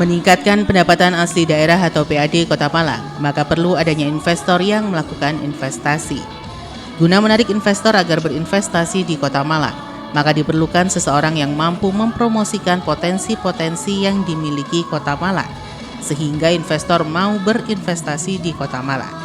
meningkatkan pendapatan asli daerah atau PAD Kota Malang, maka perlu adanya investor yang melakukan investasi. Guna menarik investor agar berinvestasi di Kota Malang, maka diperlukan seseorang yang mampu mempromosikan potensi-potensi yang dimiliki Kota Malang, sehingga investor mau berinvestasi di Kota Malang.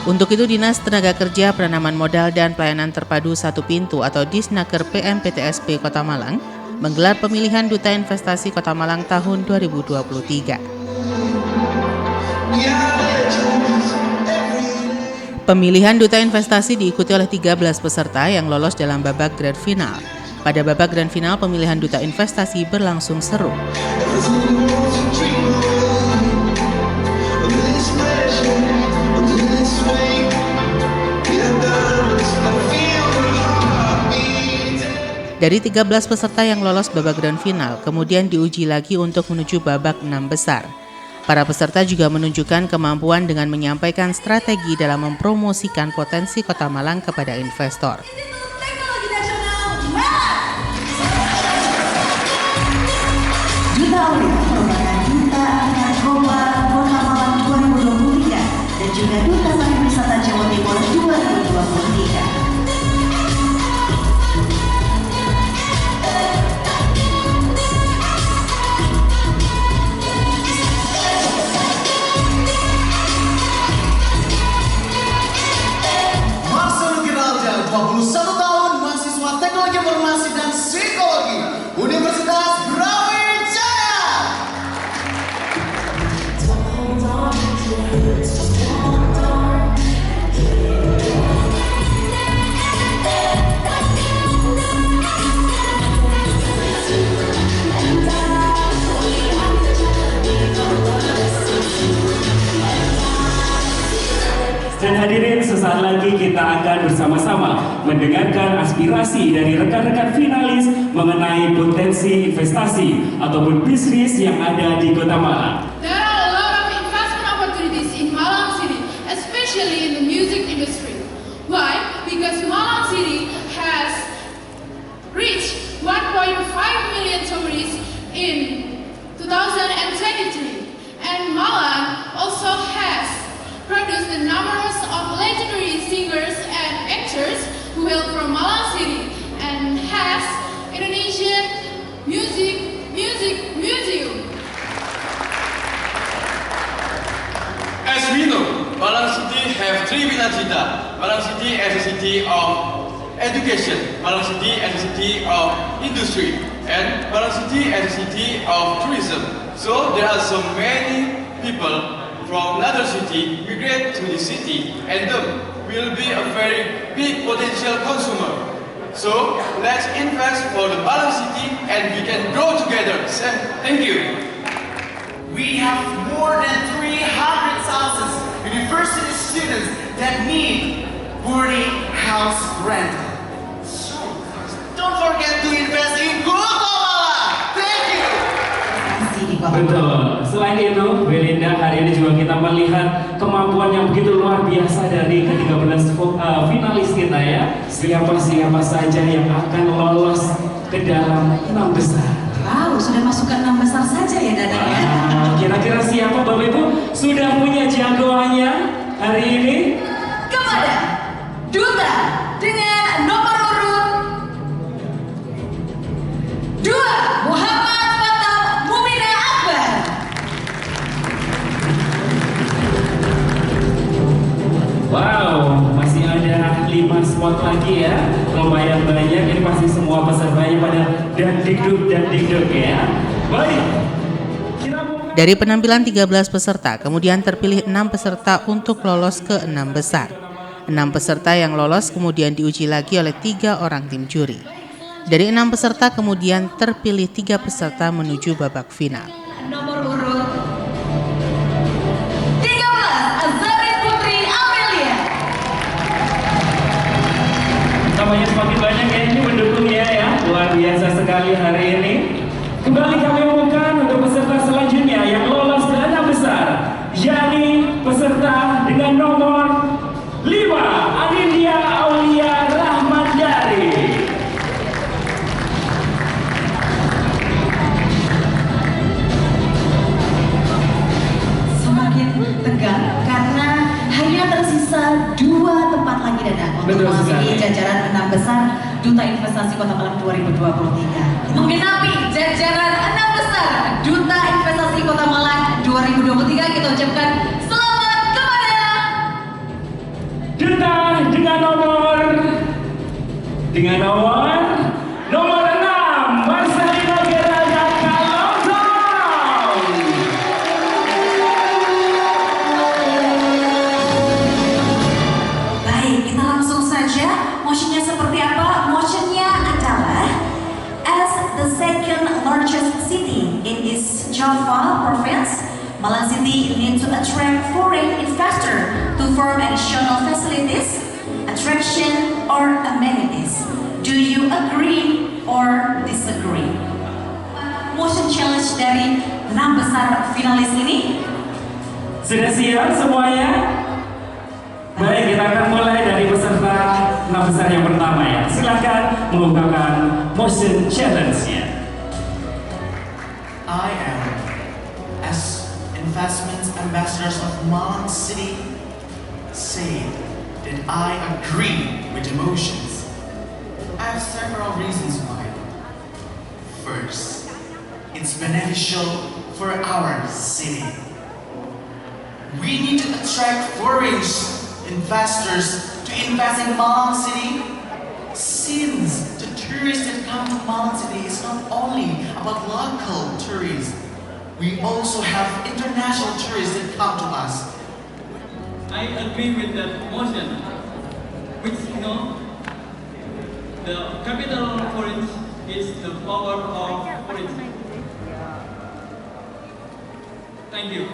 Untuk itu, Dinas Tenaga Kerja, Penanaman Modal dan Pelayanan Terpadu Satu Pintu atau Disnaker PMPTSP Kota Malang menggelar pemilihan Duta Investasi Kota Malang tahun 2023. Pemilihan Duta Investasi diikuti oleh 13 peserta yang lolos dalam babak grand final. Pada babak grand final, pemilihan Duta Investasi berlangsung seru. Dari 13 peserta yang lolos babak grand final, kemudian diuji lagi untuk menuju babak 6 besar. Para peserta juga menunjukkan kemampuan dengan menyampaikan strategi dalam mempromosikan potensi Kota Malang kepada investor. Duta Awit merupakan Duta Narkoba Kota Malang 2023 dan juga Duta Pariwisata Jawa Timur 2023. Teknologi Informasi dan Psikologi Universitas Brawijaya. Dan hadirin, sesaat lagi kita akan bersama-sama mendengarkan aspirasi dari rekan-rekan finalis mengenai potensi investasi ataupun bisnis yang ada di Kota Malang. There are a lot of investment opportunities in Malang City, especially in the music industry. Why? Because Malang City has reached 1.5 million tourists in 2023, and Malang also has produced the numerous of legendary singers and actors who hail from Malang City and has Indonesian Music Museum. As we know, Malang City have three cita-cita. Malang City as a city of education, Malang City as a city of industry, and Malang City as a city of tourism. So there are so many people from another city migrate to the city, and them will be a very big potential consumer. So let's invest for the Malang City and we can grow together. Thank you. We have more than 300,000 university students that need boarding house rental. So don't forget to invest in Kota Malang. Thank you. Betul. Selain itu, Belinda, hari ini juga kita melihat kemampuan yang begitu luar biasa dari ke-13 finalis kita ya. Siapa-siapa saja yang akan lolos ke dalam 6 besar. Wow, sudah masuk ke 6 besar saja ya Dadang ya. Kira-kira siapa Bapak Ibu sudah punya jagoannya hari ini? Kepada Duta dengan nomor urut 2, Muhammad Fatal Mumina Akbar. Wow, masih ada 5 spot lagi ya. Lumayan banyak, ini pasti semua pesertanya pada dan dikduk ya. Baik. Dari penampilan 13 peserta, kemudian terpilih 6 peserta untuk lolos ke 6 besar. 6 peserta yang lolos kemudian diuji lagi oleh 3 orang tim juri. Dari 6 peserta kemudian terpilih 3 peserta menuju babak final. Nomor urut 13, Azari Putri Amelia. Namanya semakin banyak ya, ini mendukung ya. Luar biasa sekali hari ini. Kembali kami umumkan untuk peserta selanjutnya yang lolos ke 6 besar, yakni peserta dengan nomor 5, Anindya Aulia Rahmandari. Semakin tegang karena hanya tersisa 2 tempat lagi Dana untuk Betul memasuki sekali. jajaran 6 besar Duta Investasi Kota Malang 2023. Menggenapi jajaran 6 besar Duta Investasi Kota Malang 2023, kita ucapkan selamat kepada Duta dengan nomor 6, Marcelino Gerada Kalongtong. Baik, kita langsung saja. Motionnya seperti apa? Motionnya adalah as the second largest city in East Java province, Malang City needs to attract foreign investor to form additional facilities, attraction, or amenities. Do you agree or disagree? Motion challenge dari 6 besar finalis ini. Sudah siap semuanya? Baik, kita akan mulai dari peserta 6 besar yang pertama ya. Silakan mengungkapkan motion challenge-nya. I am, as investment ambassadors of Malang City, say that I agree with the motions. I have several reasons why. First, it's beneficial for our city. We need to attract foreign investors to invest in Malang City, since the tourists that come to Malang City is not only about local tourists, we also have international tourists that come to us. I agree with that motion, which the capital of foreign is the power of foreign. Thank you.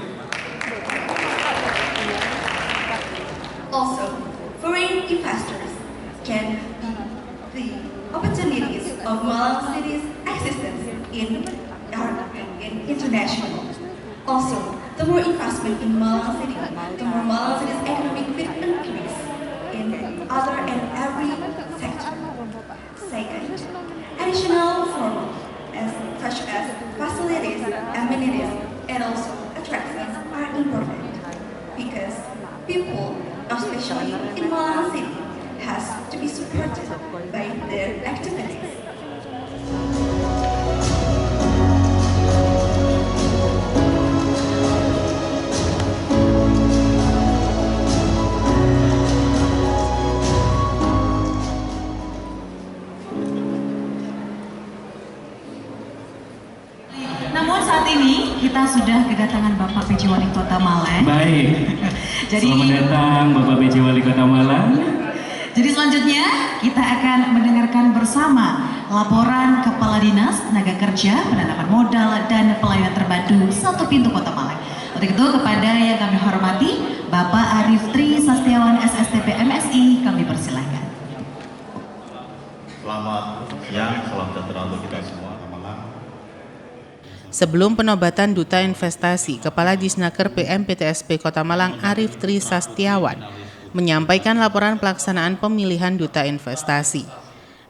Also, foreign investors can be the opportunities of Malang City's existence in international. Also, the more investment in Malang City, the more Malang City's economic will increase in other and every sector. Second, additional forms such as facilities, amenities, and also attractions are important because people, especially in Malang City, has to be supported by their activities. Namun saat ini kita sudah kedatangan Bapak PJ Wali Kota Malang. Baik. Jadi, selamat datang Bapak PJ Wali Kota Malang. Jadi selanjutnya kita akan mendengarkan bersama laporan Kepala Dinas Tenaga Kerja, Penanaman Modal dan Pelayanan Terpadu 1 Pintu Kota Malang. Untuk itu kepada yang kami hormati Bapak Arif Tri Sastiawan SSTP MSI, kami persilahkan. Selamat siang, salam sejahtera untuk kita semua. Sebelum penobatan Duta Investasi, Kepala Disnaker PMPTSP Kota Malang Arif Tri Sastiawan menyampaikan laporan pelaksanaan pemilihan Duta Investasi.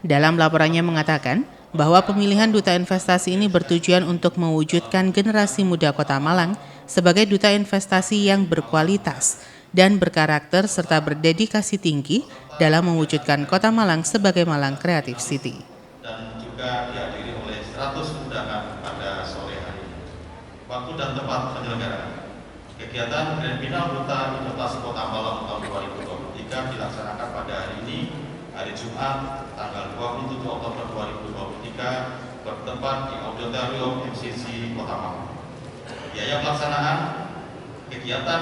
Dalam laporannya mengatakan bahwa pemilihan Duta Investasi ini bertujuan untuk mewujudkan generasi muda Kota Malang sebagai Duta Investasi yang berkualitas dan berkarakter serta berdedikasi tinggi dalam mewujudkan Kota Malang sebagai Malang Creative City. Dan juga dihadiri oleh 100 undangan pada sore hari. Waktu dan tempat penyelenggaraan. Kegiatan Grand Final Duta Investasi Kota Malang tahun 2023 dilaksanakan pada hari ini, hari Jumat, tanggal 27 Oktober 2023, bertempat di Auditorium MCC Kota Malang. Biaya pelaksanaan kegiatan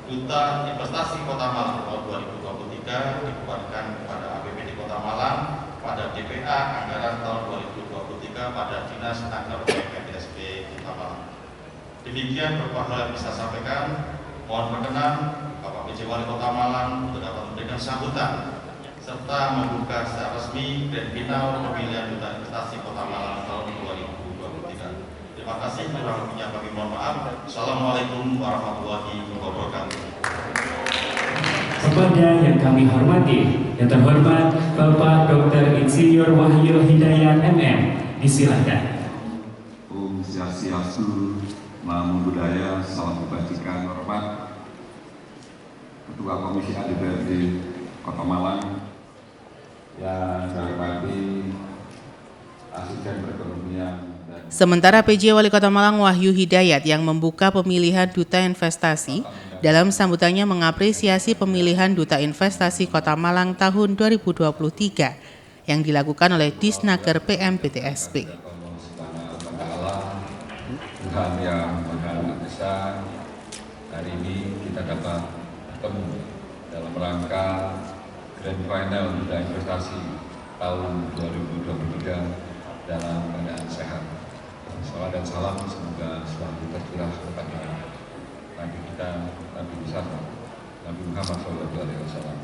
Duta Investasi Kota Malang tahun 2023 dibebankan kepada APBD Kota Malang pada DPA anggaran tahun 2023 pada Dinas Anggaran PPSP Kota Malang. Demikian beberapa hal yang bisa saya sampaikan. Mohon berkenan Bapak PJ Wali Kota Malang untuk dapat memberikan sambutan serta membuka secara resmi Grand Final pemilihan Duta Investasi Kota Malang tahun 2023. Terima kasih, kurang lebihnya kami mohon maaf. Assalamualaikum warahmatullahi wabarakatuh. Kepada yang kami hormati, yang terhormat Bapak Dr. Insinyur Wahyu Hidayat MM, disilahkan. Om Swastiastu, Namo Buddhaya, salam kebajikan, hormat Ketua Komisi A DPRD Kota Malang, yang saya hormati Asisten Perekonomian. Sementara PJ Wali Kota Malang Wahyu Hidayat yang membuka pemilihan Duta Investasi dalam sambutannya mengapresiasi pemilihan Duta Investasi Kota Malang tahun 2023 yang dilakukan oleh Disnaker PMPTSP. Tuhan yang Maha Esa, hari ini kita dapat bertemu dalam rangka Grand Final Duta Investasi tahun 2023 dalam keadaan sehat. Salam dan salam semoga selalu tercurah kepada Nabi kita, Nabi besar, Nabi Muhammad SAW.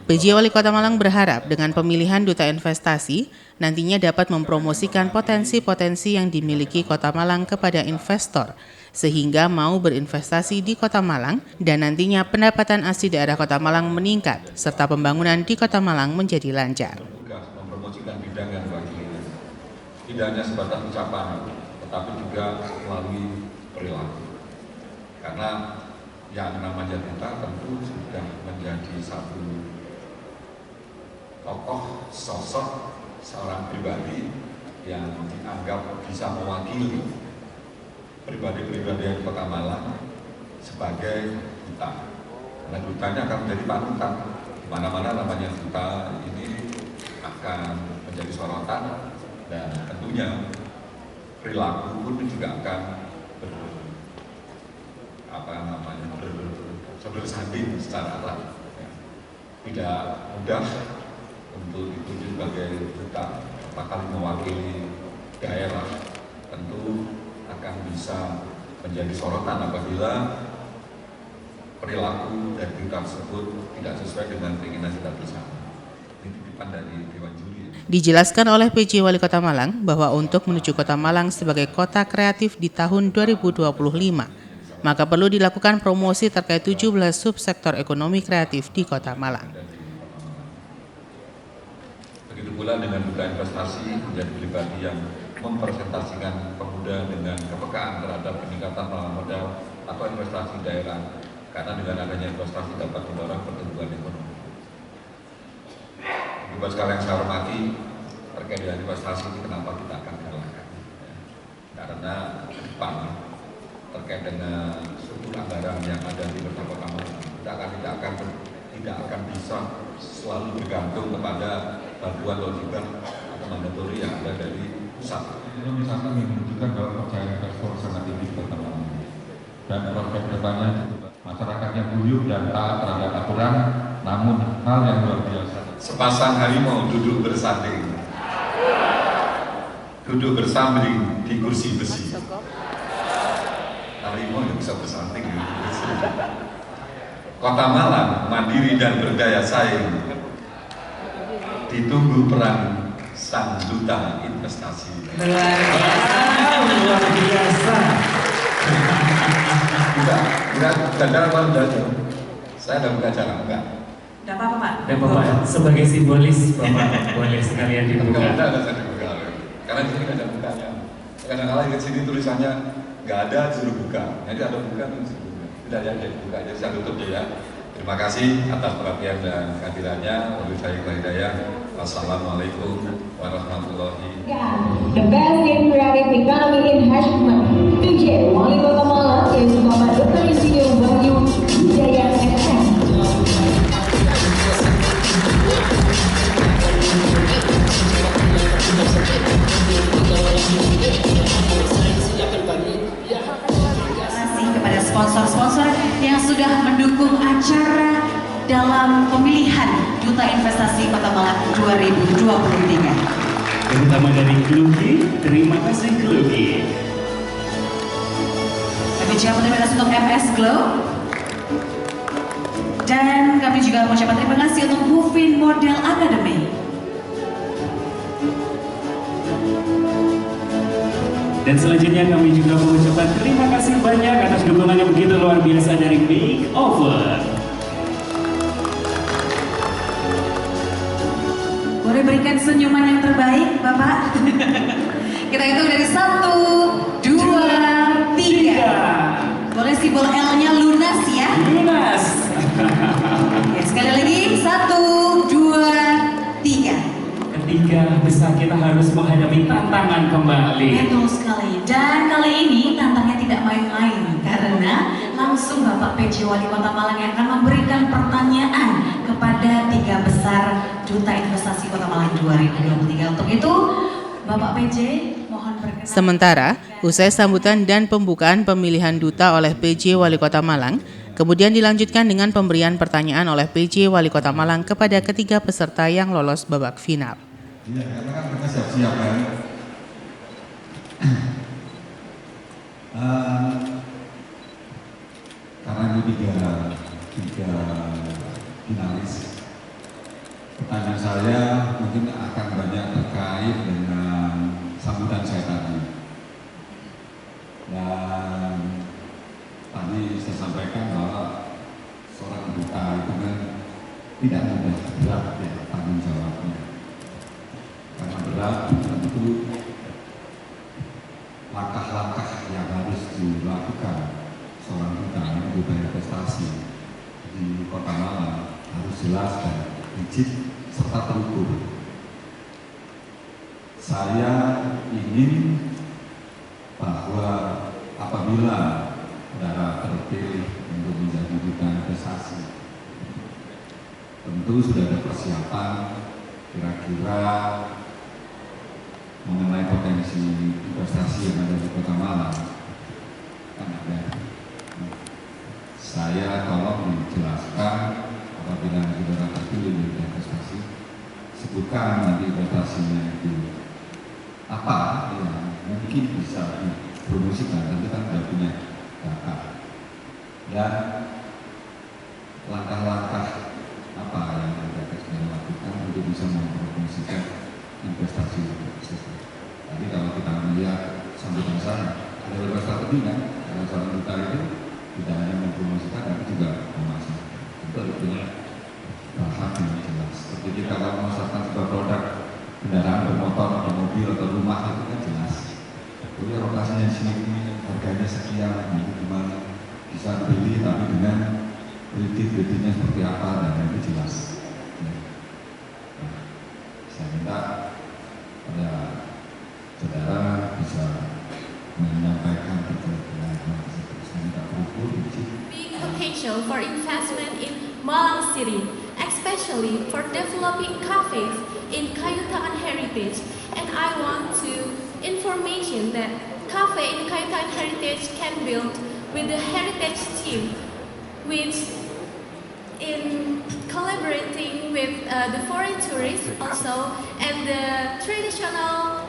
PJ Wali Kota Malang berharap dengan pemilihan Duta Investasi nantinya dapat mempromosikan potensi-potensi yang dimiliki Kota Malang kepada investor sehingga mau berinvestasi di Kota Malang dan nantinya pendapatan asli daerah Kota Malang meningkat serta pembangunan di Kota Malang menjadi lancar. Mempromosikan bidang yang bagi tidak hanya sebatas ucapan, tetapi juga melalui perilaku. Karena yang namanya duta tentu sudah menjadi satu tokoh sosok seorang pribadi yang dianggap bisa mewakili pribadi-pribadi yang Kota Malang sebagai duta. Karena dutanya akan menjadi panutan. Di mana-mana namanya duta ini akan menjadi sorotan dan tentunya perilaku pun juga akan bersanding secara erat. Tidak mudah untuk ditunjuk sebagai duta, apakah mewakili daerah, tentu akan bisa menjadi sorotan apabila perilaku dari duta tersebut tidak sesuai dengan keinginan kita bersama. Ini titipan dari Dewan Juri. Dijelaskan oleh PJ Wali Kota Malang bahwa untuk menuju Kota Malang sebagai kota kreatif di tahun 2025, maka perlu dilakukan promosi terkait 17 subsektor ekonomi kreatif di Kota Malang. Begitu pula dengan duta investasi menjadi pribadi yang mempresentasikan pemuda dengan kepekaan terhadap peningkatan pengalaman modal atau investasi daerah, karena dengan adanya investasi dapat mendorong pertumbuhan ekonomi. Buat sekalian yang saya hormati, terkait dengan investasi ini kenapa kita akan galakkan? Karena ke depan terkait dengan struktur anggaran yang ada di Kota Malang, kita tidak akan bisa selalu bergantung kepada bantuan logistik atau mandatori yang ada dari pusat. Ini misalkan menunjukkan bahwa percayaan investor sangat tinggi di Kota Malang dan prospek depannya masyarakat yang guyup dan taat terhadap aturan, namun hal yang luar biasa. Sepasang harimau duduk bersanding, duduk bersanding di kursi besi. Harimau yang bisa bersanding di kursi besi. Kota Malang mandiri dan berdaya saing. Ditunggu peran sang duta investasi. Luar biasa. Saya ada buka acara enggak? Tidak apa-apa, Pak. Dan Bapak sebagai simbolis Bapak boleh sekalian dibuka. Enggak ada saya dibuka. Karena di sini ada bukanya. Kadang-kadang di sini tulisannya nggak ada suruh buka. Nanti ada buka terus buka. Tidak ada buka. Jadi saya tutup ya. Terima kasih atas perhatian dan kehadirannya. Wabillahi taufiq hidayah. Wassalamualaikum warahmatullahi wabarakatuh. The best in creative economy in Hashman, PJ Wali Kota Malang yaitu Bapak Dr. Insinyur Wahyu Hidayat MM. Terima kasih kepada sponsor-sponsor yang sudah mendukung acara dalam pemilihan Duta Investasi Kota Malang 2023. Terutama dari Kluki, terima kasih Kluki. Kami ucapkan terima kasih untuk MS Glow. Dan kami juga mengucapkan terima kasih untuk Mufin Model Academy. Dan selanjutnya kami juga mengucapkan terima kasih banyak atas dukungan yang begitu luar biasa dari Makeover. Boleh berikan senyuman yang terbaik, Bapak? Kita hitung dari 1, 2, 3. Boleh simbol L-nya lunas ya? Lunas. Ya, sekali lagi 1, 2, 3. Ketika besar kita harus menghadapi tantangan kembali. Betul sekali. Dan kali ini tantangannya tidak main-main karena langsung Bapak PJ Wali Kota Malang yang akan memberikan pertanyaan kepada 3 besar Duta Investasi Kota Malang 2023. Untuk itu, Bapak PJ mohon berkenan. Sementara, usai sambutan dan pembukaan pemilihan duta oleh PJ Wali Kota Malang, kemudian dilanjutkan dengan pemberian pertanyaan oleh PJ Wali Kota Malang kepada ketiga peserta yang lolos babak final. Iya, karena kan mereka siap-siap kan. Karena ini tiga finalis, pertanyaan saya mungkin akan banyak terkait dengan sambutan saya tadi. Dan tadi saya sampaikan bahwa seorang duta itu kan tidak mudah, berat ya tanggung jawabnya. Karena berat tentu langkah-langkah yang harus dilakukan seorang duta investasi di Kota Malang harus jelas dan rigid serta terukur. Saya ingin bahwa apabila saudara terpilih untuk menjadi duta investasi, tentu sudah ada persiapan kira-kira mengenai potensi investasi yang ada di Kota Malang. Kan ada. Saya tolong dijelaskan apabila saudara terpilih menjadi investasi, sebutkan nanti investasinya itu apa yang mungkin bisa dipromosikan. Tentu kan sudah punya data dan langkah-langkah apa yang mereka sudah lakukan untuk bisa mempromosikan investasi itu. Tapi kalau kita melihat sambutan saya, ada beberapa strategi kan, karena seorang duta itu tidak hanya mempromosikan tapi juga memasarkan. Itu harus punya bahan yang jelas. Seperti kita kalau memasarkan sebuah produk kendaraan bermotor atau mobil atau rumah itu kan jelas. Jadi lokasinya di sini, harganya sekian, itu gimana bisa beli tapi dengan kredit-kreditnya seperti apa dan itu jelas. Saya minta pada saudara bisa menyampaikan pertanyaan tersebut. Saya minta berukur. Big potential for investment in Malang City, especially for developing cafes in Kayu Tangan Heritage. And I want to information that cafe in Kayu Tangan Heritage can build with the heritage team, which in collaborating with the foreign tourists also and the traditional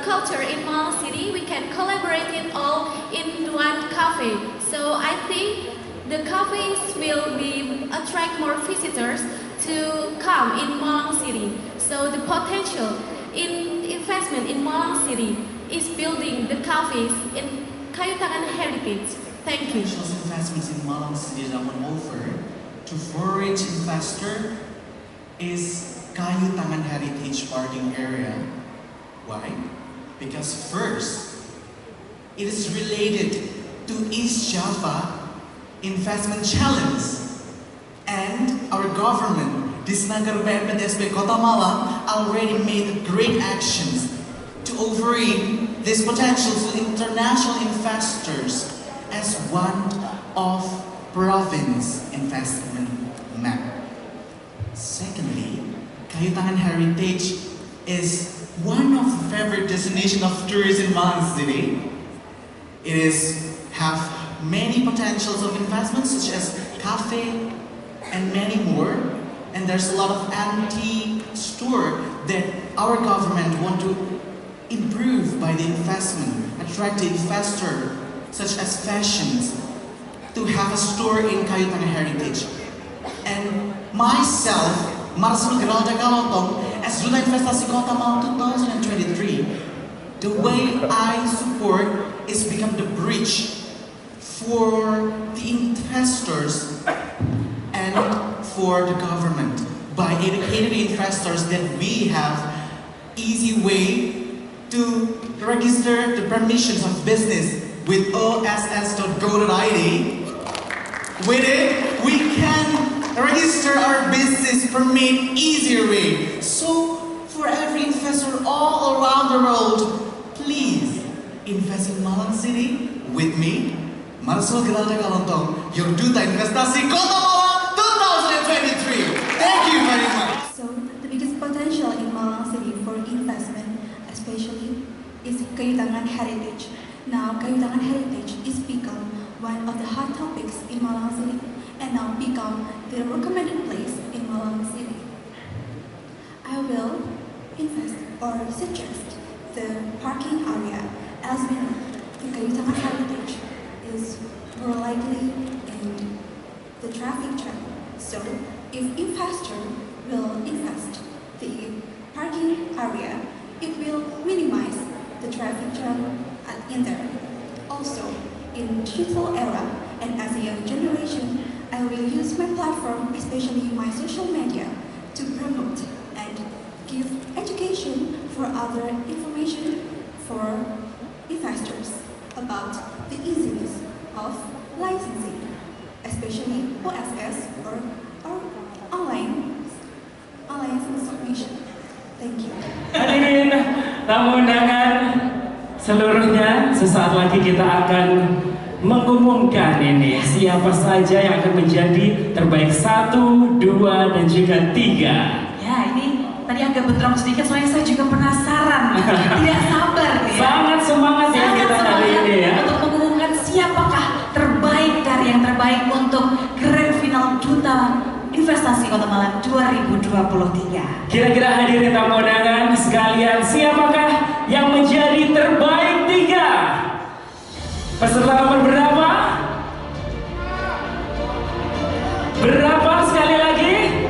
culture in Malang City, we can collaborate it all in one cafe. So I think the cafes will be attract more visitors to come in Malang City. So the potential in investment in Malang City is building the cafes in Kayu Tangan Heritage. Thank you. Investments in Malang City that I want to offer to foreign investor is Kayu Tangan Heritage Parking Area. Why? Because first, it is related to East Java Investment Challenge, and our government, Disnaker BMPTSB Kota Malang, already made great actions to offering this potential to international investors as one of province investment map. Secondly, Kayu Tangan Heritage is one of the favorite destination of tourists in Malang City. It have many potentials of investment such as cafe, and many more. And there's a lot of anti-store that our government want to improve by the investment, attract the investor, such as fashions, to have a store in Kayu Tangan Heritage. And myself, Marcelo Geralda Galotong, as Duta Investasi Kota Malang 2023, the way I support is become the bridge for the investors and for the government by educating the investors that we have easy way to register the permissions of business with oss.go.id. With it, we can register our business permit easier way. So for every investor all around the world, please invest in Malang City with me, Marcelo Geralda Galotong, your Duta Investasi Kota Malang 2023. Thank you very much. So the biggest potential in Malang City for investment, especially, is Kayu Tangan Heritage. Now, Kayu Tangan Heritage is become one of the hot topics in Malang City, and now become the recommended place in Malang City. I will invest or suggest the parking area, as we know, the Kayu Tangan Heritage is more likely in the traffic jam. So, if investor will invest the parking area, it will minimize the traffic jam in there. Also, in digital era and as a young generation, I will use my platform, especially my social media, to promote and give education for other information for investors about the easiness of licensing, especially OSS or online submission. Thank you. Hadirin tamu undangan seluruhnya, sesaat lagi kita akan mengumumkan ini siapa saja yang akan menjadi terbaik 1, 2, dan juga 3. Ya, ini tadi agak bentrok sedikit, soalnya saya juga penasaran, tidak sabar nih. Sangat semangat ya kita hari ini ya. Untuk mengumumkan siapakah terbaik dari yang terbaik untuk Grand Final Duta Investasi Kota Malang 2023. Kira-kira hadirin tamu undangan sekalian, siapakah yang menjadi terbaik 3? Peserta nomor berapa? Berapa sekali lagi?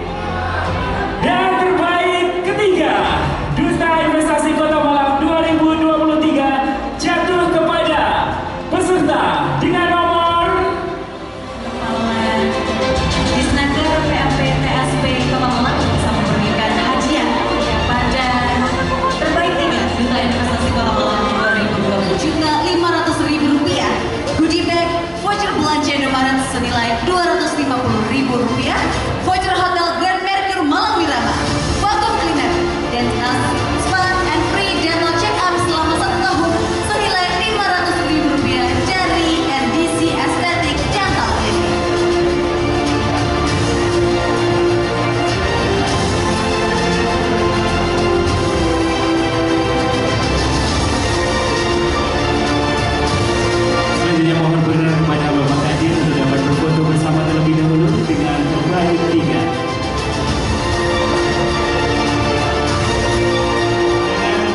Dan terbaik ketiga, Duta Investasi Kota Malang 2023 jatuh kepada peserta dengan nomor Disnaker PAP TSP Kota Malang bisa memberikan hadiah kepada terbaik 3 Duta Investasi Kota Malang 2020.500.000 rupiah, goodie bag, voucher belanja Indomaret senilai Rp250.000, voucher hotel Grand Mercure Malang Wirama, vacuum cleaner, dan spa and free dental check up selama 1 tahun senilai Rp500.000 dari NDC Aesthetic Dental Clinic. Selanjutnya mohon berkenan kepada Bapak Kadir untuk dapat berfoto bersama terlebih dahulu dengan terbaik 3.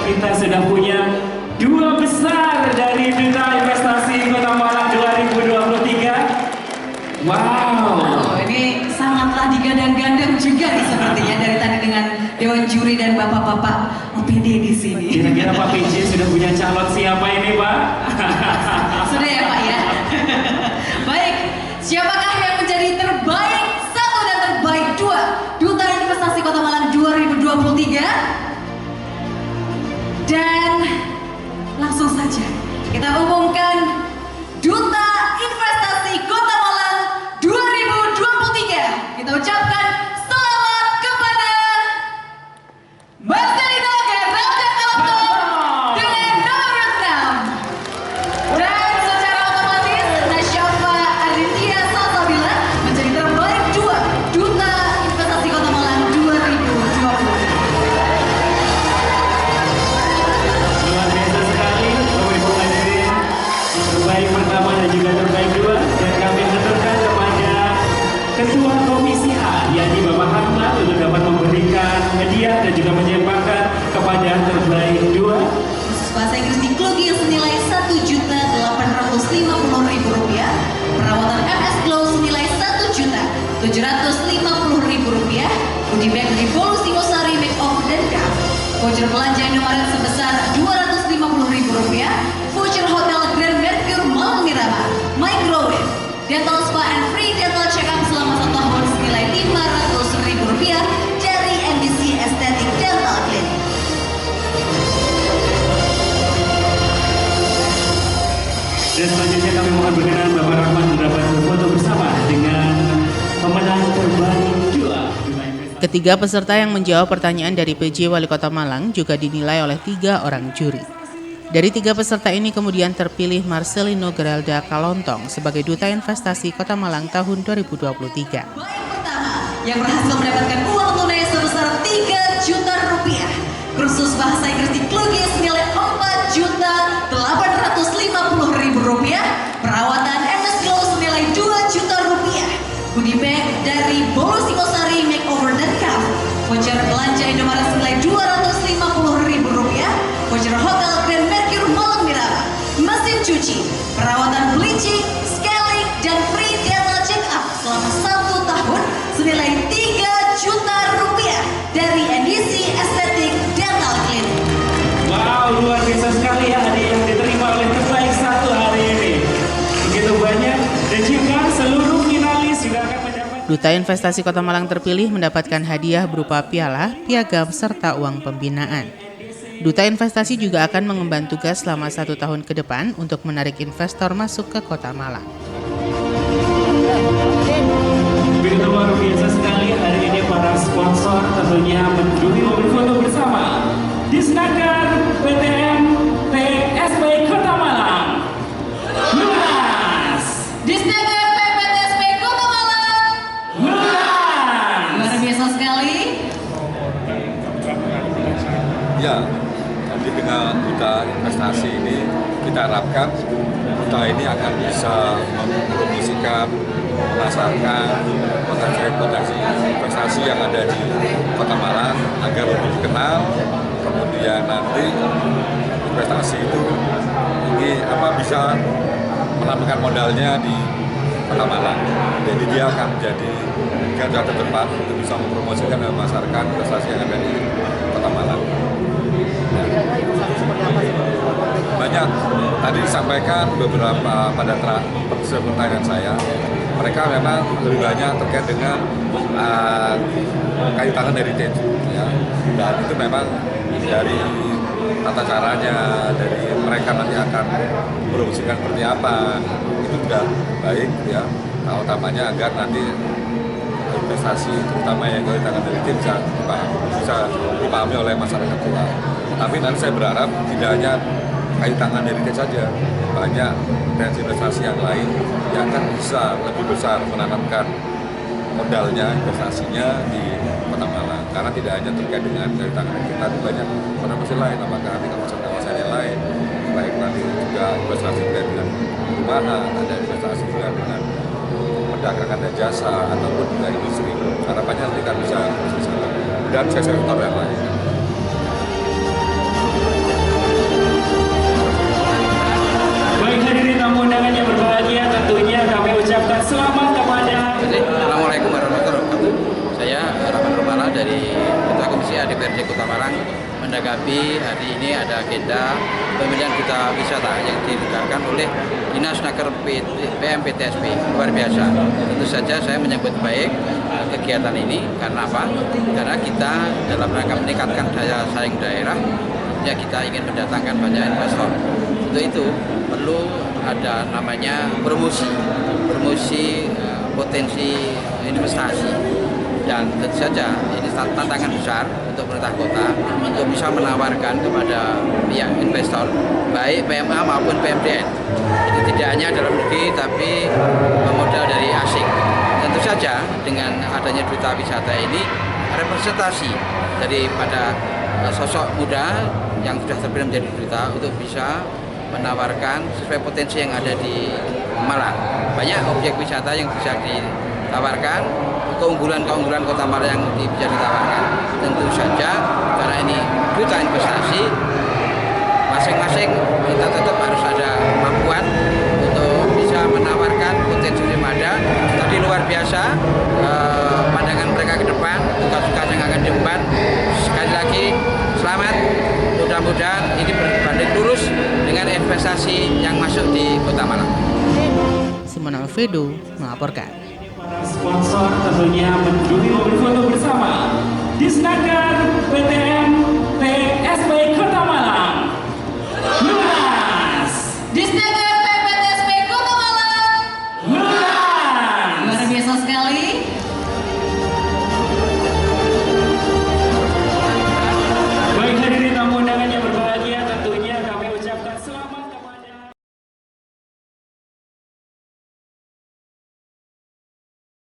Kita sudah punya 2 besar dari Duta Investasi Kota Malang 2023. Wow, Ini sangatlah digadang-gadang juga nih sepertinya dari tadi dengan Dewan Juri dan Bapak-Bapak OPD di sini. Kira-kira Pak PJ sudah punya calon siapa ini, Pak? Sudah ya Pak ya? Baik, siapakah yang menjadi terbaik 1 dan terbaik 2 Duta Investasi Kota Malang 2023? Dan langsung saja kita umumkan Duta Investasi Kota Malang 2023. Kita ucapkan selamat kepada Mbak Selina Geralda Galotong dengan nomor hadiah dan juga menyempatkan kepada terbaik 2 Khusus bahasa Inggris di Klogi yang senilai Rp1.850.000, perawatan MS Glow senilai Rp1.750.000, goodie bag dari Bolu Singosari Makeover dan Cup, voucher belanja Indomaret sebesar Rp250.000, voucher hotel Grand Mercure Malang Miramar, microwave, dental spa and free dental check-up selama 1 tahun senilai Rp500.000 dari NDC Estetik Dental Clinic. Dan selanjutnya kami mohon berkenan Bapak Rahman dapat berfoto bersama dengan pemenang terbaik 2. Ketiga peserta yang menjawab pertanyaan dari PJ Wali Kota Malang juga dinilai oleh 3 orang juri. Dari 3 peserta ini kemudian terpilih Marcelino Geralda Kalontong sebagai Duta Investasi Kota Malang tahun 2023. Yang berhasil mendapatkan uang tunai sebesar Rp3 juta, kursus bahasa Inggris di Klogi senilai Rp4.850.000, perawatan MS Glow senilai Rp2 juta, goodie bag dari Bolu Singosari Makeover dan Cup, voucher belanja Indomaret senilai Rp250.000, voucher hotel Grand Mercure Malang Miramar, mesin cuci, perawatan bleaching, scaling, dan free dental check-up selama 1 tahun senilai Rp3 juta dari NDC Estetik Dental Clinic. Wow, luar biasa sekali ya hadiah yang diterima oleh terbaik 1 hari ini. Begitu banyak dan juga seluruh finalis juga akan mendapat. Duta Investasi Kota Malang terpilih mendapatkan hadiah berupa piala, piagam, serta uang pembinaan. Duta Investasi juga akan mengemban tugas selama 1 tahun ke depan untuk menarik investor masuk ke Kota Malang. Begitu luar biasa sekali hari ini para sponsor tentunya mendukung mobil foto bersama Disnaker PTN TSB Kota Malang. Lunas. Disnaker PTSB Kota Malang. Lunas. Luar biasa sekali. Ya, jadi dengan Duta Investasi ini kita harapkan Duta ini akan bisa mempromosikan, memasarkan potensi investasi yang ada di Kota Malang agar lebih dikenal. Kemudian nanti investasi itu ini bisa menambahkan modalnya di Kota Malang. Jadi dia akan menjadi garda terdepan untuk bisa mempromosikan dan memasarkan investasi yang ada di Kota Malang. Banyak tadi disampaikan beberapa pada pertanyaan saya, mereka memang lebih banyak terkait dengan kayu tangan heritage, ya. Dan itu memang dari tata caranya, dari mereka nanti akan promosikan seperti apa, itu sudah baik, ya. Nah, utamanya agar nanti investasi terutama yang kayu tangan heritage bisa dipahami oleh masyarakat luas. Tapi nanti saya berharap tidak hanya kayu tangan heritage saja, banyak potensi investasi yang lain yang akan bisa lebih besar menanamkan modalnya, investasinya di Kota Malang. Karena tidak hanya terkait dengan kayu tangan heritage, tapi banyak potensi lain, apakah nanti kawasan-kawasan yang lain, baik nanti juga investasi terkait dengan perumahan, ada investasi juga dengan perdagangan dan jasa, ataupun juga industri. Harapannya nanti kan bisa dan sektor yang lain. Baik hadirin tamu undangan yang berbahagia, tentunya kami ucapkan selamat kepada. Assalamualaikum warahmatullahi wabarakatuh. Saya Rahman Romala dari Ketua Komisi DPRD Kota Malang menanggapi hari ini ada agenda pemilihan duta wisata yang dilakukan oleh Dinas Naker PMPTSB. Luar biasa. Tentu saja saya menyambut baik kegiatan ini karena apa? Karena kita dalam rangka meningkatkan daya saing daerah, ya kita ingin mendatangkan banyak investor. Untuk itu perlu ada namanya promosi potensi investasi, dan tentu saja ini tantangan besar untuk pemerintah kota untuk bisa menawarkan kepada pihak investor baik PMA maupun PMDN. Itu tidak hanya dalam negeri tapi modal dari asing. Tentu saja dengan adanya duta wisata ini representasi daripada sosok muda yang sudah terpilih menjadi duta untuk bisa menawarkan sesuai potensi yang ada di Malang. Banyak objek wisata yang bisa ditawarkan, keunggulan-keunggulan Kota Malang yang bisa ditawarkan. tentu saja karena ini duta investasi, masing-masing kita tetap harus ada kemampuan untuk bisa menawarkan potensi yang ada. Tadi luar biasa pandangan mereka ke depan, tugas-tugas yang akan diemban. Sekali lagi selamat, mudah-mudahan ini berbanding lurus dengan investasi yang masuk di Kota Malang. Simon Alfredo melaporkan. Sponsor tentunya menjunjung foto bersama Disnaker PTN